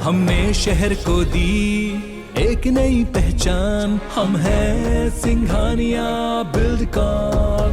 हमने शहर को दी एक नई पहचान, हम हैं सिंघानिया बिल्डकॉन।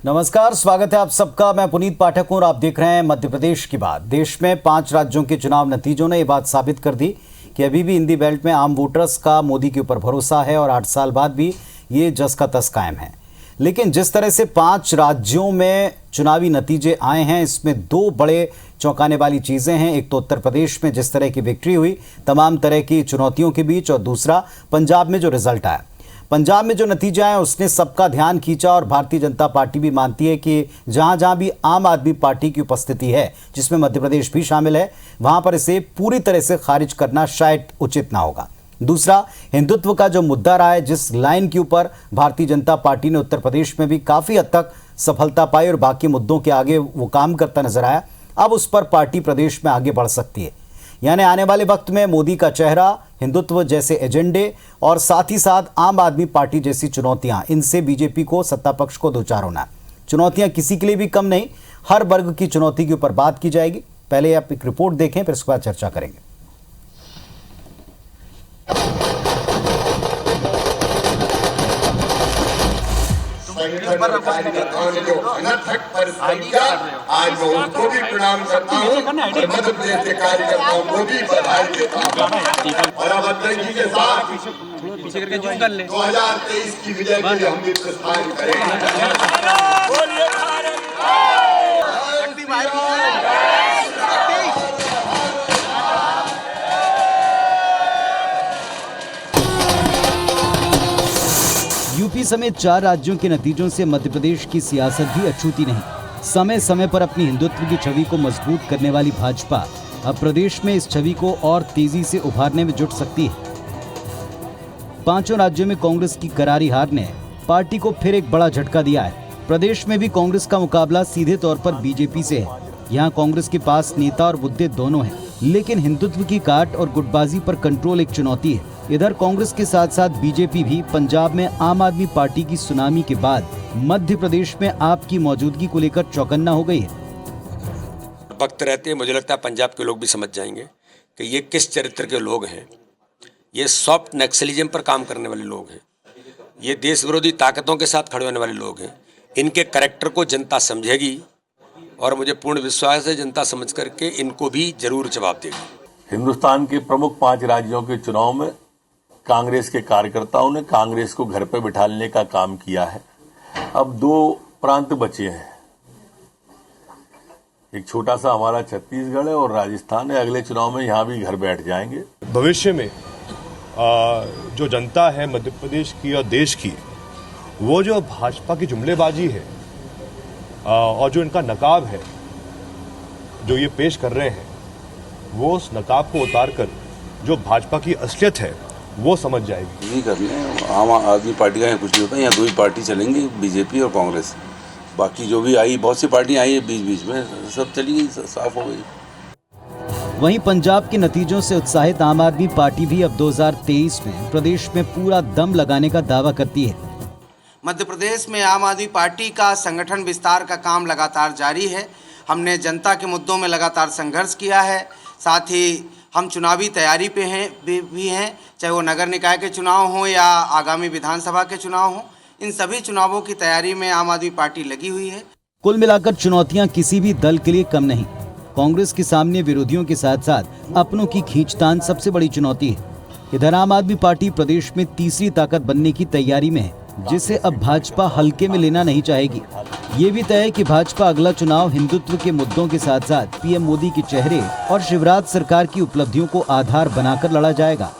नमस्कार, स्वागत है आप सबका। मैं पुनीत पाठक हूं और आप देख रहे हैं मध्य प्रदेश की बात। देश में 5 राज्यों के चुनाव नतीजों ने ये बात साबित कर दी कि अभी भी हिंदी बेल्ट में आम वोटर्स का मोदी के ऊपर भरोसा है और 8 साल बाद भी ये जस का तस कायम है। लेकिन जिस तरह से 5 राज्यों में चुनावी नतीजे आए हैं, इसमें 2 बड़े चौंकाने वाली चीज़ें हैं। एक तो उत्तर प्रदेश में जिस तरह की विक्ट्री हुई तमाम तरह की चुनौतियों के बीच, और दूसरा पंजाब में जो रिजल्ट आया। पंजाब में जो नतीजे आए उसने सबका ध्यान खींचा और भारतीय जनता पार्टी भी मानती है कि जहां जहां भी आम आदमी पार्टी की उपस्थिति है, जिसमें मध्य प्रदेश भी शामिल है, वहां पर इसे पूरी तरह से खारिज करना शायद उचित ना होगा। दूसरा, हिंदुत्व का जो मुद्दा रहा है, जिस लाइन के ऊपर भारतीय जनता पार्टी ने उत्तर प्रदेश में भी काफ़ी हद तक सफलता पाई और बाकी मुद्दों के आगे वो काम करता नजर आया, अब उस पर पार्टी प्रदेश में आगे बढ़ सकती है। यानी आने वाले वक्त में मोदी का चेहरा, हिंदुत्व जैसे एजेंडे और साथ ही साथ आम आदमी पार्टी जैसी चुनौतियां, इनसे बीजेपी को सत्ता पक्ष को दो चार होना है। चुनौतियां किसी के लिए भी कम नहीं, हर वर्ग की चुनौती के ऊपर बात की जाएगी। पहले आप एक रिपोर्ट देखें, फिर उसके बाद चर्चा करेंगे। आज मैं उनको भी प्रणाम करता हूँ और मध्य प्रदेश के कार्यकर्ताओं को भी बधाई देता हूँ। और अब अध्यक्ष जी के साथ 2023 की विजय के लिए हम भी प्रस्थान करेंगे। यूपी समेत 4 राज्यों के नतीजों से मध्य प्रदेश की सियासत भी अछूती नहीं। समय समय पर अपनी हिंदुत्व की छवि को मजबूत करने वाली भाजपा अब प्रदेश में इस छवि को और तेजी से उभारने में जुट सकती है। 5 राज्यों में कांग्रेस की करारी हार ने पार्टी को फिर एक बड़ा झटका दिया है। प्रदेश में भी कांग्रेस का मुकाबला सीधे तौर पर बीजेपी से है। यहाँ कांग्रेस के पास नेता और मुद्दे दोनों हैं, लेकिन हिंदुत्व की काट और गुटबाजी पर कंट्रोल एक चुनौती है। इधर कांग्रेस के साथ साथ बीजेपी भी पंजाब में आम आदमी पार्टी की सुनामी के बाद मध्य प्रदेश में आपकी मौजूदगी को लेकर चौकन्ना हो गई है। वक्त रहते मुझे लगता है पंजाब के लोग भी समझ जाएंगे कि ये किस चरित्र के लोग हैं। ये सॉफ्ट नक्सलिज्म पर काम करने वाले लोग हैं, ये देश विरोधी ताकतों के साथ खड़े होने वाले लोग हैं। इनके कैरेक्टर को जनता समझेगी और मुझे पूर्ण विश्वास है जनता समझ करके इनको भी जरूर जवाब देगी। हिंदुस्तान के प्रमुख 5 राज्यों के चुनाव में कांग्रेस के कार्यकर्ताओं ने कांग्रेस को घर पर बिठाने का काम किया है। अब 2 प्रांत बचे हैं, एक छोटा सा हमारा छत्तीसगढ़ है और राजस्थान है। अगले चुनाव में यहाँ भी घर बैठ जाएंगे। भविष्य में जो जनता है मध्य प्रदेश की और देश की, वो जो भाजपा की जुमलेबाजी है और जो इनका नकाब है जो ये पेश कर रहे हैं, वो उस नकाब को उतार कर जो भाजपा की असलियत है वो समझ जाएगी। यही करने आम आदमी पार्टी का कुछ नहीं होता, यहाँ 2 ही पार्टी चलेंगी, बीजेपी और कांग्रेस। बाकी जो भी आई, बहुत सी पार्टियां आई है बीच बीच में, सब चली गई, साफ हो गई। वहीं पंजाब के नतीजों से उत्साहित आम आदमी पार्टी भी अब 2023 में प्रदेश में पूरा दम लगाने का दावा करती है। मध्य प्रदेश में आम आदमी पार्टी का संगठन विस्तार का काम लगातार जारी है। हमने जनता के मुद्दों में लगातार संघर्ष किया है, साथ ही हम चुनावी तैयारी पे भी हैं, चाहे वो नगर निकाय के चुनाव हों या आगामी विधानसभा के चुनाव हों। इन सभी चुनावों की तैयारी में आम आदमी पार्टी लगी हुई है। कुल मिलाकर चुनौतियां किसी भी दल के लिए कम नहीं। कांग्रेस के सामने विरोधियों के साथ साथ अपनों की खींचतान सबसे बड़ी चुनौती है। इधर आम आदमी पार्टी प्रदेश में तीसरी ताकत बनने की तैयारी में है, जिसे अब भाजपा हल्के में लेना नहीं चाहेगी। ये भी तय है कि भाजपा अगला चुनाव हिंदुत्व के मुद्दों के साथ साथ पीएम मोदी के चेहरे और शिवराज सरकार की उपलब्धियों को आधार बनाकर लड़ा जाएगा।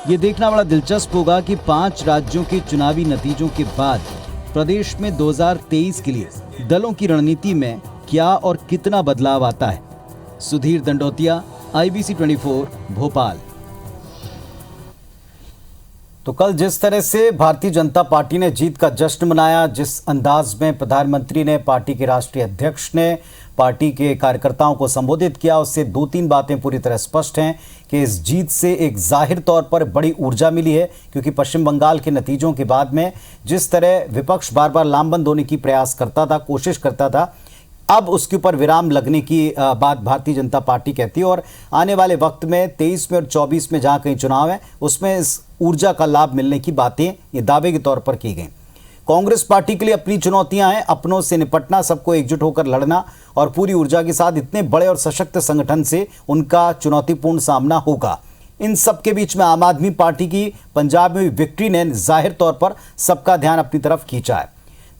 ये देखना बड़ा दिलचस्प होगा कि 5 राज्यों के चुनावी नतीजों के बाद प्रदेश में 2023 के लिए दलों की रणनीति में क्या और कितना बदलाव आता है। सुधीर दंडोतिया, IBC 24, भोपाल। तो कल जिस तरह से भारतीय जनता पार्टी ने जीत का जश्न मनाया, जिस अंदाज में प्रधानमंत्री ने, पार्टी के राष्ट्रीय अध्यक्ष ने पार्टी के कार्यकर्ताओं को संबोधित किया, उससे 2-3 बातें पूरी तरह स्पष्ट हैं कि इस जीत से एक जाहिर तौर पर बड़ी ऊर्जा मिली है, क्योंकि पश्चिम बंगाल के नतीजों के बाद में जिस तरह विपक्ष बार बार लामबंद होने की प्रयास करता था, कोशिश करता था, अब उसके ऊपर विराम लगने की बात भारतीय जनता पार्टी कहती है। और आने वाले वक्त में 23 में और 24 में जहां कहीं चुनाव है, उसमें इस ऊर्जा का लाभ मिलने की बातें ये दावे के तौर पर की गई। कांग्रेस पार्टी के लिए अपनी चुनौतियां हैं, अपनों से निपटना, सबको एकजुट होकर लड़ना और पूरी ऊर्जा के साथ इतने बड़े और सशक्त संगठन से उनका चुनौतीपूर्ण सामना होगा। इन सब के बीच में आम आदमी पार्टी की पंजाब में विक्ट्री ने जाहिर तौर पर सबका ध्यान अपनी तरफ खींचा है।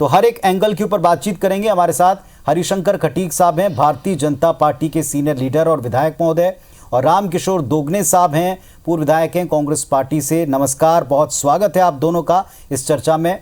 तो हर एक एंगल के ऊपर बातचीत करेंगे। हमारे साथ हरिशंकर खटीक साहब हैं, भारतीय जनता पार्टी के सीनियर लीडर और विधायक महोदय, और रामकिशोर दोगने साहब हैं, पूर्व विधायक हैं कांग्रेस पार्टी से। नमस्कार, बहुत स्वागत है आप दोनों का इस चर्चा में।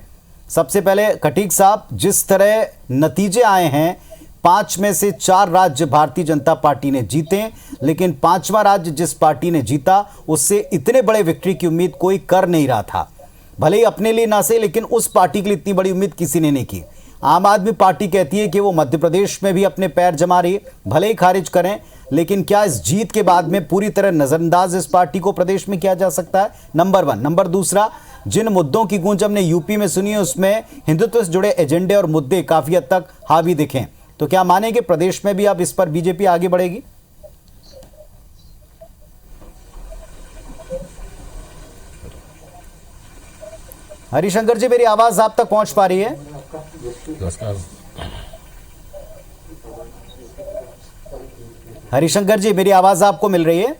सबसे पहले खटीक साहब, जिस तरह नतीजे आए हैं, 5 में से 4 राज्य भारतीय जनता पार्टी ने जीते, लेकिन 5वां राज्य जिस पार्टी ने जीता उससे इतने बड़े विक्ट्री की उम्मीद कोई कर नहीं रहा था। भले ही अपने लिए ना सही, लेकिन उस पार्टी के लिए इतनी बड़ी उम्मीद किसी ने नहीं की। आम आदमी पार्टी कहती है कि वो मध्य प्रदेश में भी अपने पैर जमा रही है, भले ही खारिज करें, लेकिन क्या इस जीत के बाद में पूरी तरह नजरअंदाज इस पार्टी को प्रदेश में किया जा सकता है? नंबर 1। नंबर दूसरा, जिन मुद्दों की गूंज हमने यूपी में सुनी है, उसमें हिंदुत्व से जुड़े एजेंडे और मुद्दे काफी हद तक हावी दिखे, तो क्या मानेंगे प्रदेश में भी अब इस पर बीजेपी आगे बढ़ेगी? हरिशंकर जी, मेरी आवाज आप तक पहुंच पा रही है? हरिशंकर जी, मेरी आवाज आपको मिल रही है?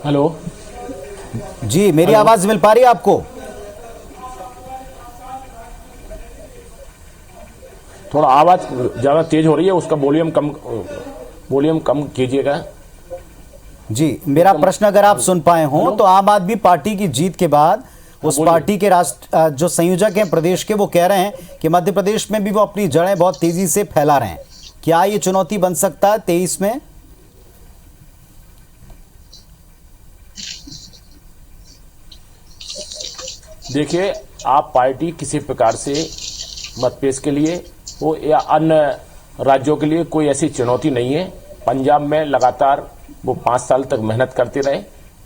हेलो जी, मेरी आवाज मिल पा रही है आपको? थोड़ा आवाज ज्यादा तेज हो रही है, उसका वॉल्यूम कम कीजिएगा। जी, मेरा प्रश्न अगर आप सुन पाए हों तो आम आदमी पार्टी की जीत के बाद उस पार्टी के राष्ट्र जो संयोजक हैं प्रदेश के, वो कह रहे हैं कि मध्य प्रदेश में भी वो अपनी जड़ें बहुत तेजी से फैला रहे हैं। क्या ये चुनौती बन सकता है 23 में? देखिए, आप पार्टी किसी प्रकार से मतपेश के लिए वो या अन्य राज्यों के लिए कोई ऐसी चुनौती नहीं है। पंजाब में लगातार वो 5 साल तक मेहनत करते रहे,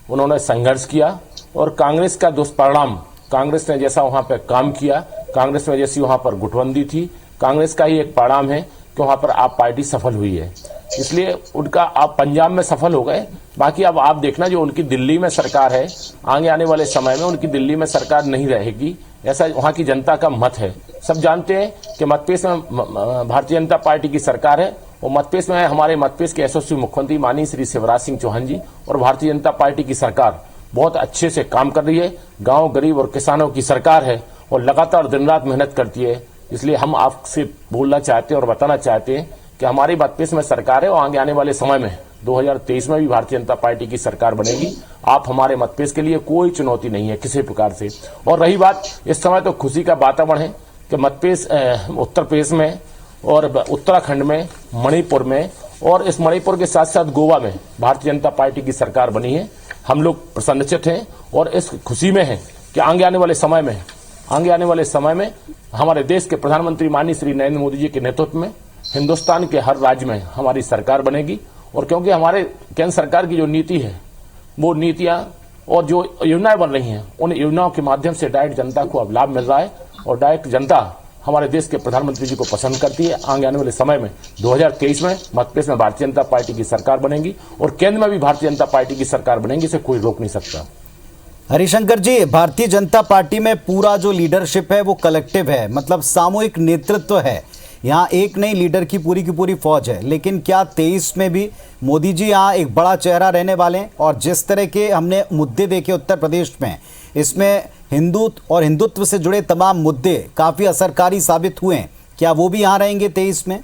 उन्होंने संघर्ष किया, और कांग्रेस का दुष्परिणाम, कांग्रेस ने जैसा वहां पर काम किया, कांग्रेस में जैसी वहां पर गुटबंदी थी, कांग्रेस का ही एक परिणाम है कि वहां पर आप पार्टी सफल हुई है। इसलिए उनका आप पंजाब में सफल हो गए। बाकी अब आप देखना, जो उनकी दिल्ली में सरकार है, आगे आने वाले समय में उनकी दिल्ली में सरकार नहीं रहेगी, ऐसा वहां की जनता का मत है। सब जानते हैं कि मतपेश में भारतीय जनता पार्टी की सरकार है, और मतपेश में हमारे मतपेश के यशस्वी मुख्यमंत्री माननीय श्री शिवराज सिंह चौहान जी और भारतीय जनता पार्टी की सरकार बहुत अच्छे से काम कर रही है। गांव, गरीब और किसानों की सरकार है और लगातार दिन रात मेहनत करती है। इसलिए हम आपसे बोलना चाहते हैं और बताना चाहते हैं कि हमारी मतपेश में सरकार है, और आगे आने वाले समय में 2023 में भी भारतीय जनता पार्टी की सरकार बनेगी। आप हमारे मतपेश के लिए कोई चुनौती नहीं है किसी प्रकार से। और रही बात, इस समय तो खुशी का वातावरण है कि मतपेश उत्तर प्रदेश में और उत्तराखंड में, मणिपुर में, और इस मणिपुर के साथ साथ गोवा में भारतीय जनता पार्टी की सरकार बनी है। हम लोग प्रसन्नचित्त हैं और इस खुशी में हैं कि आगे आने वाले समय में हमारे देश के प्रधानमंत्री माननीय श्री नरेंद्र मोदी जी के नेतृत्व में हिंदुस्तान के हर राज्य में हमारी सरकार बनेगी। और क्योंकि हमारे केंद्र सरकार की जो नीति है, वो नीतियां और जो योजनाएं बन रही हैं, उन योजनाओं के माध्यम से डायरेक्ट जनता को अब लाभ मिल रहा है, और डायरेक्ट जनता हमारे देश के प्रधानमंत्री जी को पसंद करती है। आगे आने वाले समय में 2023 में मध्यप्रदेश में भारतीय जनता पार्टी की सरकार बनेगी, और केंद्र में भी भारतीय जनता पार्टी की सरकार बनेगी, इसे कोई रोक नहीं सकता। हरिशंकर जी, भारतीय जनता पार्टी में पूरा जो लीडरशिप है वो कलेक्टिव है, मतलब सामूहिक नेतृत्व है। यहाँ एक नई लीडर की पूरी फौज है, लेकिन क्या 23 में भी मोदी जी यहाँ एक बड़ा चेहरा रहने वाले हैं? और जिस तरह के हमने मुद्दे देखे उत्तर प्रदेश में, इसमें हिंदुत्व और हिंदुत्व से जुड़े तमाम मुद्दे काफ़ी असरकारी साबित हुए हैं, क्या वो भी यहाँ रहेंगे 23 में?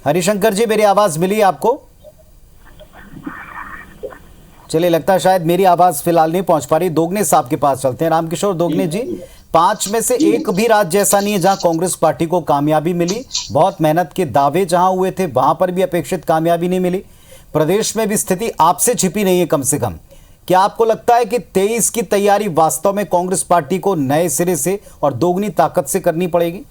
हरिशंकर जी, मेरी आवाज मिली आपको? चलिए, लगता है शायद मेरी आवाज फिलहाल नहीं पहुंच पा रही। दोगने साहब के पास चलते हैं। रामकिशोर दोगने जी, 5 में से एक भी राज्य ऐसा नहीं है जहां कांग्रेस पार्टी को कामयाबी मिली। बहुत मेहनत के दावे जहां हुए थे वहां पर भी अपेक्षित कामयाबी नहीं मिली। प्रदेश में भी स्थिति आपसे छिपी नहीं है कम से कम। क्या आपको लगता है कि 23 की तैयारी वास्तव में कांग्रेस पार्टी को नए सिरे से और दोगुनी ताकत से करनी पड़ेगी?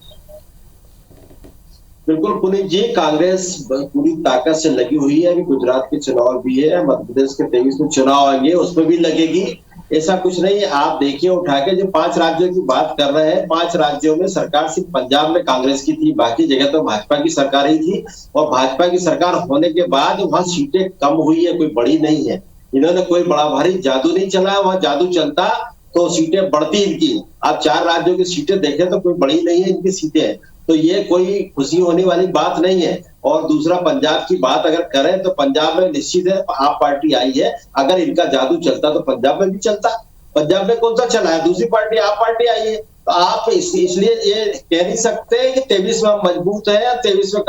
बिल्कुल पुनीत जी, कांग्रेस पूरी ताकत से लगी हुई है। अभी गुजरात के चुनाव भी है, मध्य प्रदेश के 23 में चुनाव आएंगे, उसमें भी लगेगी। ऐसा कुछ नहीं है। आप देखिए उठा के जो 5 राज्यों की बात कर रहे हैं, 5 राज्यों में सरकार सिर्फ पंजाब में कांग्रेस की थी, बाकी जगह तो भाजपा की सरकार ही थी। और भाजपा की सरकार होने के बाद वहां सीटें कम हुई है, कोई बड़ी नहीं है। इन्होंने कोई बड़ा भारी जादू नहीं चलाया। वहां जादू चलता तो सीटें बढ़ती इनकी। आप 4 राज्यों की सीटें देखें तो कोई बड़ी नहीं है इनकी सीटें, तो ये कोई खुशी होने वाली बात नहीं है। और दूसरा, पंजाब की बात अगर करें तो पंजाब में निश्चित है आप पार्टी आई है। अगर इनका जादू चलता तो पंजाब में भी चलता। पंजाब में कौन सा चला है? दूसरी पार्टी आप पार्टी आई है। तो आप इसलिए ये कह नहीं सकते कि 23 में मजबूत है या 23 में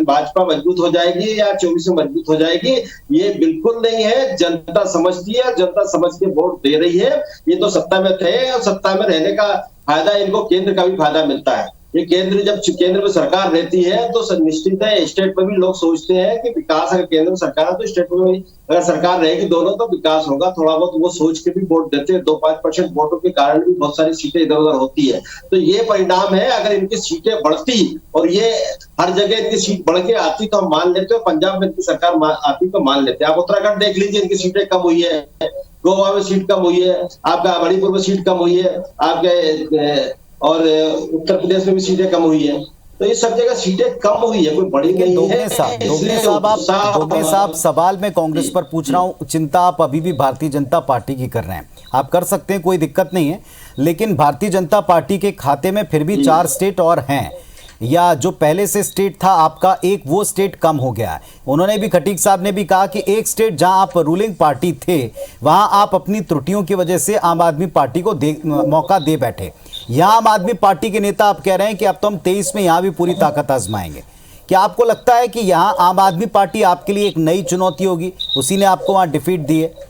भाजपा मजबूत हो जाएगी या 24 में मजबूत हो जाएगी। ये बिल्कुल नहीं है। जनता समझती है, जनता समझ के वोट दे रही है। ये तो सत्ता में थे और सत्ता में रहने का फायदा इनको केंद्र का भी फायदा मिलता है। ये केंद्र, जब केंद्र में सरकार रहती है तो निश्चित है स्टेट में भी लोग सोचते हैं कि विकास, अगर केंद्र में सरकार है तो स्टेट में भी अगर सरकार रहेगी दोनों तो विकास होगा। थोड़ा बहुत वो सोच के भी वोट देते हैं। 2-5% वोटों के कारण भी बहुत सारी सीटें इधर उधर होती है। तो ये परिणाम है। अगर इनकी सीटें बढ़ती और ये हर जगह इनकी सीट बढ़ के आती तो हम मान लेते हैं। पंजाब में इनकी सरकार आती तो मान लेते हैं। आप उत्तराखंड देख लीजिए, इनकी सीटें कम हुई है, गोवा में सीट कम हुई है, आपका मणिपुर में सीट कम हुई है, आपके और उत्तर प्रदेश में भी सीटें कम हुई है। तो ये सब जगह सीटें कम हुई है, कोई बड़ी नहीं है। दोगने साहब, सवाल मैं कांग्रेस पर पूछ रहा हूं। चिंता आप अभी भी भारतीय जनता पार्टी की कर रहे हैं, आप कर सकते हैं, कोई दिक्कत नहीं है। लेकिन भारतीय जनता पार्टी के खाते में फिर भी 4 स्टेट और हैं, या जो पहले से स्टेट था आपका एक, वो स्टेट कम हो गया है। उन्होंने भी, खटीक साहब ने भी कहा कि एक स्टेट जहां आप रूलिंग पार्टी थे वहां आप अपनी त्रुटियों की वजह से आम आदमी पार्टी को मौका दे बैठे। यहां आम आदमी पार्टी के नेता आप कह रहे हैं कि अब तो हम 23 में यहां भी पूरी ताकत आजमाएंगे। क्या आपको लगता है कि यहां आम आदमी पार्टी आपके लिए एक नई चुनौती होगी? उसी ने आपको वहां डिफीट दी है।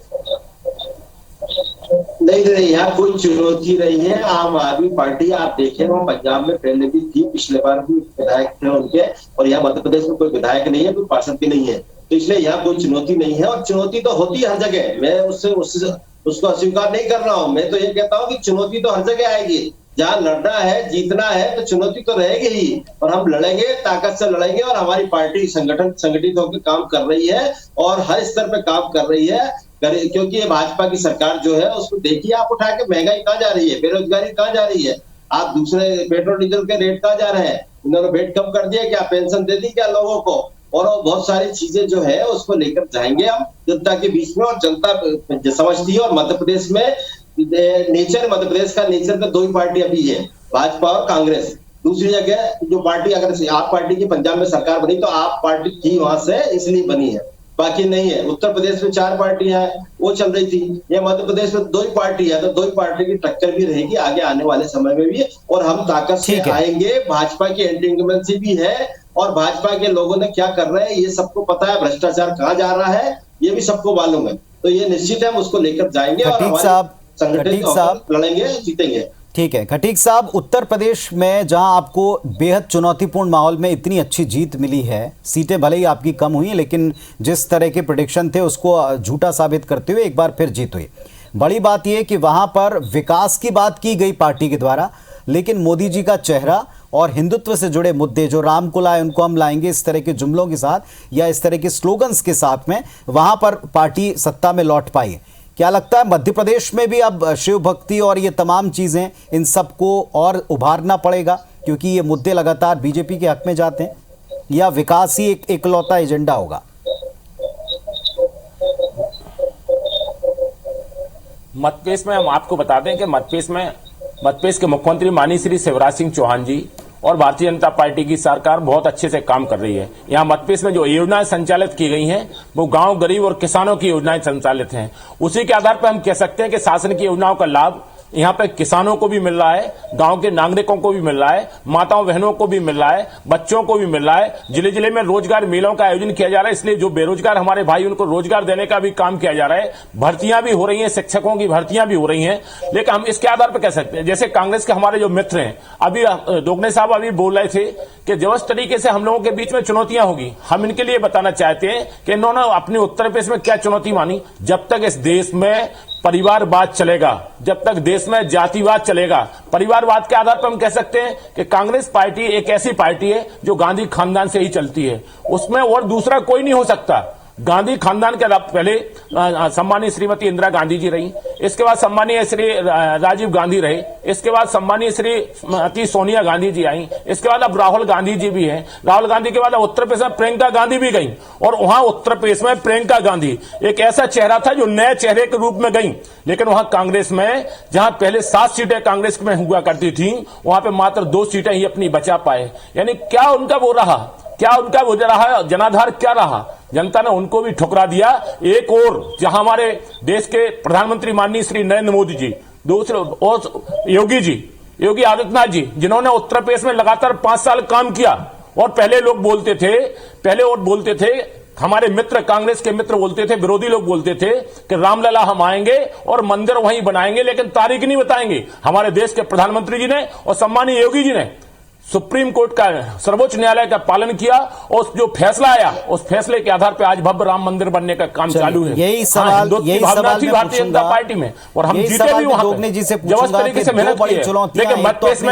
नहीं, यहाँ कोई चुनौती नहीं है। आम आदमी पार्टी आप देखें, वो पंजाब में पहले भी थी, पिछले बार भी विधायक थे उनके, और यहाँ मध्य प्रदेश में कोई विधायक नहीं है, कोई पार्षद भी नहीं है। तो इसलिए यहाँ कोई चुनौती नहीं है। और चुनौती तो होती है हर जगह, मैं उसको अस्वीकार नहीं कर रहा हूँ। मैं तो ये कहता हूँ कि चुनौती तो हर जगह आएगी। जहाँ लड़ना है, जीतना है, तो चुनौती तो रहेगी ही। और हम लड़ेंगे, ताकत से लड़ेंगे। और हमारी पार्टी संगठित होकर काम कर रही है और हर स्तर पे काम कर रही है। क्योंकि ये भाजपा की सरकार जो है, उसको देखिए आप उठा के, महंगाई कहाँ जा रही है, बेरोजगारी कहाँ जा रही है, आप दूसरे पेट्रोल डीजल के रेट कहाँ जा रहे हैं। इन्होंने रेट कम कर दिया क्या? पेंशन दे दी क्या लोगों को? और बहुत सारी चीजें जो है उसको लेकर जाएंगे हम जनता के बीच में। और जनता समझती है। और मध्य प्रदेश में मध्य प्रदेश का नेचर का 2 ही पार्टी अभी है, भाजपा और कांग्रेस। दूसरी जगह जो पार्टी, अगर आप पार्टी की पंजाब में सरकार बनी तो आप पार्टी थी वहां से, इसलिए बनी है, बाकी नहीं है। उत्तर प्रदेश में 4 पार्टियां हैं, वो चल रही थी। ये मध्य प्रदेश में 2 ही पार्टी है, तो 2 ही पार्टी की टक्कर भी रहेगी आगे आने वाले समय में भी। और हम ताकत से आएंगे। भाजपा की एंटी इंकम्बेंसी भी है और भाजपा के लोगों ने क्या कर रहे हैं ये सबको पता है। भ्रष्टाचार कहाँ जा रहा है ये भी सबको मालूम है। तो ये निश्चित है, हम उसको लेकर जाएंगे और संगठित होकर लड़ेंगे, जीतेंगे। ठीक है खटीक साहब, उत्तर प्रदेश में जहां आपको बेहद चुनौतीपूर्ण माहौल में इतनी अच्छी जीत मिली है, सीटें भले ही आपकी कम हुई लेकिन जिस तरह के प्रेडिक्शन थे उसको झूठा साबित करते हुए एक बार फिर जीत हुई। बड़ी बात यह कि वहां पर विकास की बात की गई पार्टी के द्वारा, लेकिन मोदी जी का चेहरा और हिंदुत्व से जुड़े मुद्दे, जो राम को लाए उनको हम लाएंगे, इस तरह के जुमलों के साथ या इस तरह के स्लोगन्स के साथ में वहां पर पार्टी सत्ता में लौट पाई। क्या लगता है मध्य प्रदेश में भी अब शिव भक्ति और ये तमाम चीजें, इन सबको और उभारना पड़ेगा क्योंकि ये मुद्दे लगातार बीजेपी के हक में जाते हैं, या विकास ही एक इकलौता एजेंडा होगा? मध्यप्रदेश में हम आपको बता दें कि मध्यप्रदेश के मुख्यमंत्री माननीय श्री शिवराज सिंह चौहान जी और भारतीय जनता पार्टी की सरकार बहुत अच्छे से काम कर रही है। यहाँ मध्यप्रदेश में जो योजनाएं संचालित की गई हैं वो गांव, गरीब और किसानों की योजनाएं संचालित हैं। उसी के आधार पर हम कह सकते हैं कि शासन की योजनाओं का लाभ यहाँ पे किसानों को भी मिल रहा है, गांव के नागरिकों को भी मिल रहा है, माताओं बहनों को भी मिल रहा है, बच्चों को भी मिल रहा है। जिले जिले में रोजगार मेलों का आयोजन किया जा रहा है, इसलिए जो बेरोजगार हमारे भाई उनको रोजगार देने का भी काम किया जा रहा है। भर्तियां भी हो रही हैं, शिक्षकों की भर्तियां भी हो रही हैं। लेकिन हम इसके आधार पर कह सकते हैं, जैसे कांग्रेस के हमारे जो मित्र हैं, अभी दोगने साहब अभी बोल रहे थे कि जबरदस्त तरीके से हम लोगों के बीच में चुनौतियां होगी। हम इनके लिए बताना चाहते हैं कि इन्होंने अपने उत्तर प्रदेश में क्या चुनौती मानी। जब तक इस देश में परिवारवाद चलेगा, जब तक देश में जातिवाद चलेगा, परिवारवाद के आधार पर हम कह सकते हैं कि कांग्रेस पार्टी एक ऐसी पार्टी है जो गांधी खानदान से ही चलती है, उसमें और दूसरा कोई नहीं हो सकता। गांधी खानदान के पहले सम्मानीय श्रीमती इंदिरा गांधी जी रही, इसके बाद सम्मानीय श्री राजीव गांधी रहे, इसके बाद सम्मानीय श्रीमती सोनिया गांधी जी आई, इसके बाद अब राहुल गांधी जी भी हैं। राहुल गांधी के बाद अब उत्तर प्रदेश में प्रियंका गांधी भी गई, और वहां उत्तर प्रदेश में प्रियंका गांधी एक ऐसा चेहरा था जो नए चेहरे के रूप में गई। लेकिन वहां कांग्रेस में जहां पहले 7 सीटें कांग्रेस में हुआ करती थी, वहां पे मात्र 2 सीटें ही अपनी बचा पाए। यानी क्या उनका वो रहा, क्या उनका वो रहा जनाधार, क्या रहा? जनता ने उनको भी ठुकरा दिया। एक और जहां हमारे देश के प्रधानमंत्री माननीय श्री नरेंद्र मोदी जी, दूसरे और योगी आदित्यनाथ जी, जिन्होंने उत्तर प्रदेश में लगातार 5 साल काम किया, और पहले लोग बोलते थे हमारे मित्र, कांग्रेस के मित्र बोलते थे, विरोधी लोग बोलते थे कि रामलला हम आएंगे और मंदिर वहीं बनाएंगे, लेकिन तारीख नहीं बताएंगे। हमारे देश के प्रधानमंत्री जी ने और सम्मानीय योगी जी ने सुप्रीम कोर्ट का, सर्वोच्च न्यायालय का पालन किया, और जो फैसला आया उस फैसले के आधार पर आज भव्य राम मंदिर बनने का काम चालू है। यही सवाल भारतीय जनता पार्टी में, और हम जीते भी वहां पे जबरदस्त तरीके से मेहनत की है। लेकिन मतपेश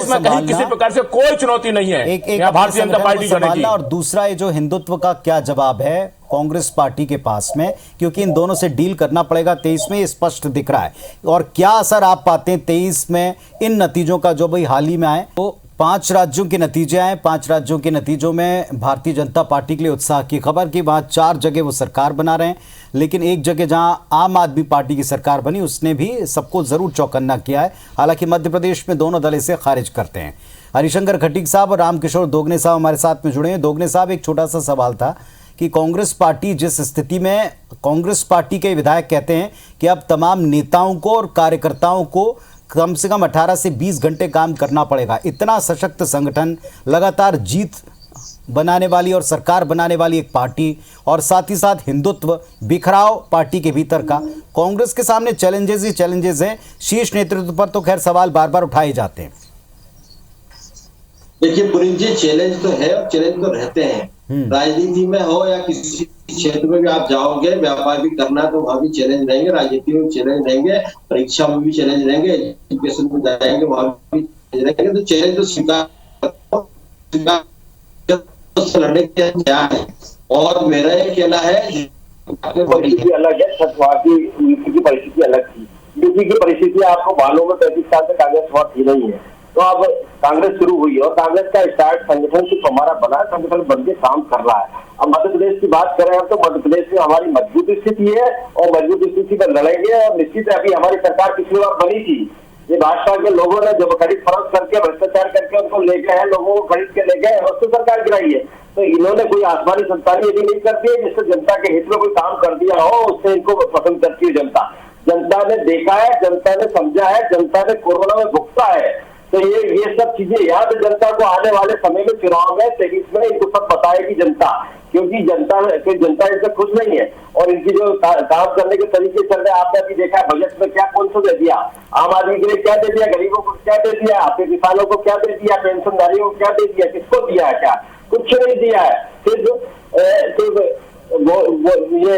में कहीं किसी प्रकार से कोई चुनौती नहीं है भारतीय जनता पार्टी। और दूसरा, ये जो हिंदुत्व का क्या जवाब है कांग्रेस पार्टी के पास में, क्योंकि इन दोनों से डील करना पड़ेगा। 23 में स्पष्ट दिख रहा है। और क्या असर आप पाते हैं 23 में इन नतीजों का जो भाई हाल ही में आए? तो 5 राज्यों के नतीजे आए। 5 राज्यों के नतीजों में भारतीय जनता पार्टी के लिए उत्साह की खबर कि वहाँ 4 जगह वो सरकार बना रहे हैं, लेकिन एक जगह जहाँ आम आदमी पार्टी की सरकार बनी उसने भी सबको जरूर चौकन्ना किया है। हालांकि मध्य प्रदेश में दोनों दल इसे खारिज करते हैं। हरिशंकर खटीक साहब और रामकिशोर दोगने साहब हमारे साथ में जुड़े हैं। दोगने साहब, एक छोटा सा सवाल था कि कांग्रेस पार्टी जिस स्थिति में, कांग्रेस पार्टी के विधायक कहते हैं कि अब तमाम नेताओं को और कार्यकर्ताओं को कम से कम 18 से 20 घंटे काम करना पड़ेगा। इतना सशक्त संगठन, लगातार जीत बनाने वाली और सरकार बनाने वाली एक पार्टी, और साथ ही साथ हिंदुत्व, बिखराव पार्टी के भीतर का, कांग्रेस के सामने चैलेंजेस ही चैलेंजेस हैं। शीर्ष नेतृत्व पर तो खैर सवाल बार बार उठाए जाते हैं। देखिए पुनीत जी, चैलेंज तो है और चैलेंज तो रहते हैं। राजनीति में हो या किसी क्षेत्र में भी आप जाओगे, व्यापार भी करना, तो वहां भी चैलेंज रहेंगे, राजनीति में चैलेंज रहेंगे, परीक्षा में भी चैलेंज रहेंगे, एजुकेशन में जाएंगे वहां भी चैलेंज रहेंगे। तो चैलेंज तो स्वीकार लड़ने के क्या है। और मेरा ये कहना है, परिस्थिति अलग है, सतवादी यूपी की परिस्थिति अलग थी। यूपी की परिस्थिति आपको मालूम है, 35 साल से कांग्रेस बहुत थी नहीं है। तो अब कांग्रेस शुरू हुई है और कांग्रेस का स्टार्ट संगठन सिर्फ हमारा बना है, संगठन बनके काम कर रहा है। अब मध्य प्रदेश की बात करें हम, तो मध्य प्रदेश में हमारी मजबूत स्थिति है और मजबूत स्थिति पर लड़ेंगे। और निश्चित है, अभी हमारी सरकार पिछली बार बनी थी, ये भाजपा के लोगों ने जब खरीद फरोख्त करके, भ्रष्टाचार करके उनको ले गए हैं, लोगों को खरीद के ले गए और उसको सरकार गिराई है। तो इन्होंने कोई आसमानी संतानी यदि नहीं करती है जिससे जनता के हित में कोई काम कर दिया हो, उससे इनको पसंद करती है जनता। जनता ने देखा है, जनता ने समझा है, जनता ने कोरोना में भुगता है। तो ये सब चीजें याद जनता को आने वाले समय में, चुनाव में 23 में इनको सब बताएगी जनता, क्योंकि जनता इनसे खुश नहीं है। और इनकी जो काम करने के तरीके चल रहे हैं, आपने अभी देखा बजट में क्या कौन सा दे दिया, आम आदमी के लिए क्या दे दिया, गरीबों को क्या दे दिया, आपके किसानों को क्या दे दिया, पेंशनधारियों को क्या दे दिया, किसको दिया है, क्या कुछ नहीं दिया है। सिर्फ ये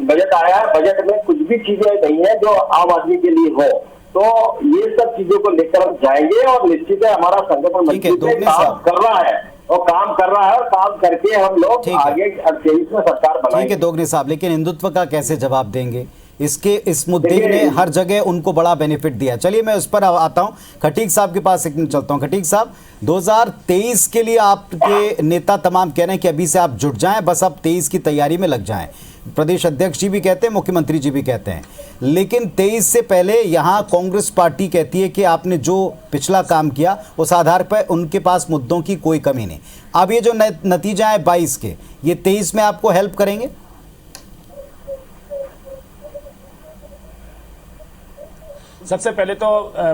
बजट आया, बजट में कुछ भी चीजें नहीं है जो आम आदमी के लिए हो। तो ये सब चीजों को लेकर हम जाएंगे और निश्चित है हमारा संगठन मजबूत है, काम कर रहा है और काम करके हम लोग आगे 23 में सरकार बनाएंगे। ठीक है दोगने साहब, लेकिन हिंदुत्व का कैसे जवाब देंगे? इस मुद्दे ने हर जगह उनको बड़ा बेनिफिट दिया। चलिए मैं उस पर आता हूं, खटीक साहब के पास एक मिनट चलता हूं। खटीक साहब, 2023 के लिए आपके नेता तमाम कह रहे हैं कि अभी से आप जुट जाएं, बस अब 23 की तैयारी में लग जाएं। प्रदेश अध्यक्ष जी भी कहते हैं, मुख्यमंत्री जी भी कहते हैं, लेकिन 23 से पहले यहाँ कांग्रेस पार्टी कहती है कि आपने जो पिछला काम किया उस आधार पर उनके पास मुद्दों की कोई कमी नहीं। अब ये जो नतीजा है 22 के, ये 23 में आपको हेल्प करेंगे? सबसे पहले तो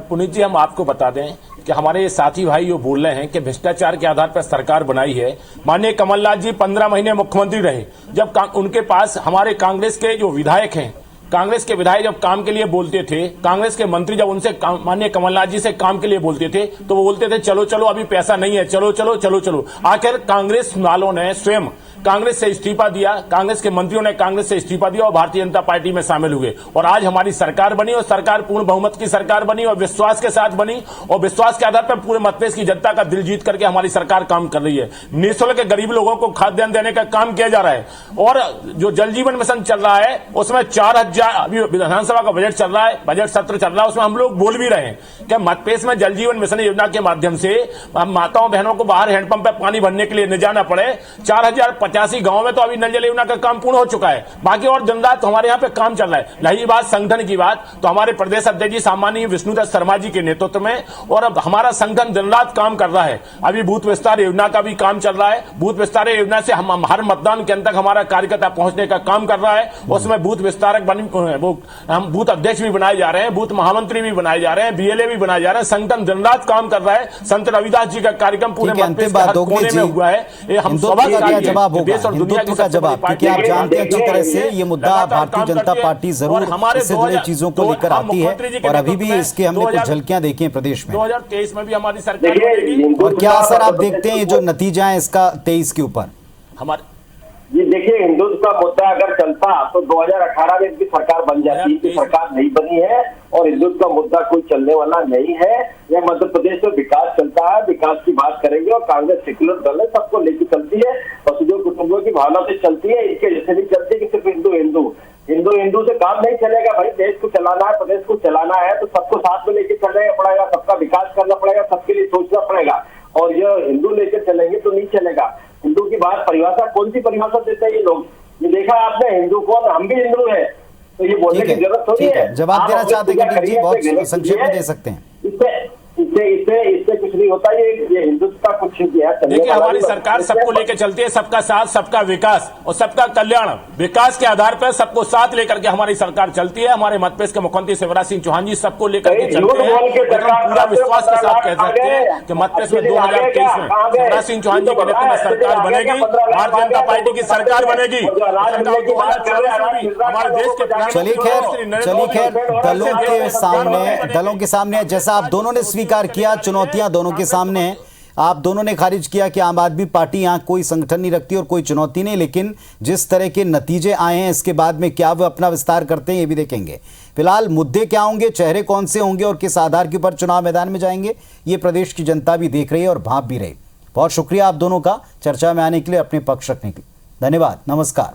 पुनीत जी हम आपको बता दें कि हमारे साथी भाई जो बोल रहे हैं कि भ्रष्टाचार के आधार पर सरकार बनाई है। माननीय कमलनाथ जी 15 महीने मुख्यमंत्री रहे, जब उनके पास हमारे कांग्रेस के जो विधायक हैं, कांग्रेस के विधायक जब काम के लिए बोलते थे, कांग्रेस के मंत्री जब उनसे माननीय कमलनाथ जी से काम के लिए बोलते थे तो वो बोलते थे चलो चलो अभी पैसा नहीं है, चलो चलो चलो चलो। आखिर कांग्रेस वालों ने स्वयं कांग्रेस से इस्तीफा दिया, कांग्रेस के मंत्रियों ने कांग्रेस से इस्तीफा दिया और भारतीय जनता पार्टी में शामिल हुए और आज हमारी सरकार बनी और सरकार पूर्ण बहुमत की सरकार बनी और विश्वास के साथ बनी और विश्वास के आधार पर पूरे मध्यप्रदेश की जनता का दिल जीत करके हमारी सरकार काम कर रही है। निःशुल्क गरीब लोगों को खाद्यान्न देने का काम किया जा रहा है और जो जल जीवन मिशन चल रहा है उसमें 4000 अभी विधानसभा का बजट चल रहा है, बजट सत्र चल रहा है, उसमें हम लोग बोल भी रहे हैं कि मध्यप्रदेश में जल जीवन मिशन योजना के माध्यम से हम माताओं बहनों को बाहर हैंडपंप पे पानी भरने के लिए न जाना पड़े। 4085 गांव में तो अभी नल जल योजना का काम पूर्ण हो चुका है, बाकी और दिन रात हमारे यहाँ पे काम चल रहा है। रही बात संगठन की बात, तो हमारे प्रदेश अध्यक्ष जी सामान्य विष्णुदत्त शर्मा जी के नेतृत्व में और अब हमारा संगठन दिन रात काम कर रहा है। अभी बूथ विस्तार योजना का भी काम चल रहा है। बूथ विस्तार योजना से हम हर मतदान केंद्र तक हमारा कार्यकर्ता पहुंचने का काम कर रहा है। उसमें बूथ विस्तारक हम बूथ अध्यक्ष भी बनाए जा रहे हैं, बूथ महामंत्री भी बनाए जा रहे हैं, बीएलए भी बनाए जा रहे हैं। संगठन दिन रात काम कर रहा है। संत रविदास जी का कार्यक्रम पूरे मध्यप्रदेश के हर कोने में हुआ है। ये हम देश और दुनिया का जवाब, क्योंकि आप जानते हैं अच्छी तरह से ये मुद्दा भारतीय जनता पार्टी जरूर इससे जुड़े चीजों को लेकर आती है और अभी भी इसके हमने कुछ झलकियां देखी हैं प्रदेश में। 2023 में भी हमारी सरकार और क्या असर आप देखते हैं ये जो नतीजा है इसका 23 के ऊपर? हमारे ये देखिए, हिंदुत्व का मुद्दा अगर चलता तो 2018 में इसकी सरकार बन जाती, इसकी सरकार नहीं बनी है और हिंदुत्व का मुद्दा कोई चलने वाला नहीं है। यह मध्य प्रदेश में विकास चलता है, विकास की बात करेंगे और कांग्रेस सेक्युलर दल है, सबको लेकर चलती है, वसुधैव कुटुंबकम की भावना से चलती है। इसके जैसे नहीं चलती कि सिर्फ हिंदू हिंदू हिंदू हिंदू से काम नहीं चलेगा भाई। देश को चलाना है, प्रदेश को चलाना है तो सबको साथ में लेकर चलना पड़ेगा, सबका विकास करना पड़ेगा, सबके लिए सोचना पड़ेगा। और यह हिंदू लेकर चलेंगे तो नहीं चलेगा। हिंदू की बात परिभाषा कौन सी परिभाषा देते हैं ये लोग? ये देखा आपने, हिंदू कौन? हम भी हिंदू है, तो ये बोलने की जरूरत थोड़ी है। जवाब देना चाहते हैं जी, बहुत संक्षेप में दे सकते हैं। इससे कुछ नहीं होता। ये हिंदुत्व का कुछ देखिए, हमारी सरकार सबको लेकर चलती है, सबका साथ सबका विकास और सबका कल्याण। विकास के आधार पर सबको साथ लेकर के हमारी सरकार चलती है। हमारे मध्यप्रदेश के मुख्यमंत्री शिवराज सिंह चौहान जी सबको लेकर के चलते हैं। पूरा विश्वास के साथ कह सकते हैं कि मध्यप्रदेश में 2023 में शिवराज सिंह चौहान जी के नेतृत्व में सरकार बनेगी, भारतीय जनता पार्टी की सरकार बनेगी। हमारे देश के चलिए खैर दलों के सामने जैसा आप दोनों ने स्वीकार किया, चुनौतियां दोनों के सामने हैं। आप दोनों ने खारिज किया कि आम आदमी पार्टी यहां कोई संगठन नहीं रखती और कोई चुनौती नहीं, लेकिन जिस तरह के नतीजे आए हैं इसके बाद में क्या वो अपना विस्तार करते हैं ये भी देखेंगे। फिलहाल मुद्दे क्या होंगे, चेहरे कौन से होंगे और किस आधार के ऊपर चुनाव मैदान में जाएंगे, ये प्रदेश की जनता भी देख रही है और भांप भी रही। बहुत शुक्रिया आप दोनों का चर्चा में आने के लिए, अपने पक्ष रखने के लिए। धन्यवाद, नमस्कार।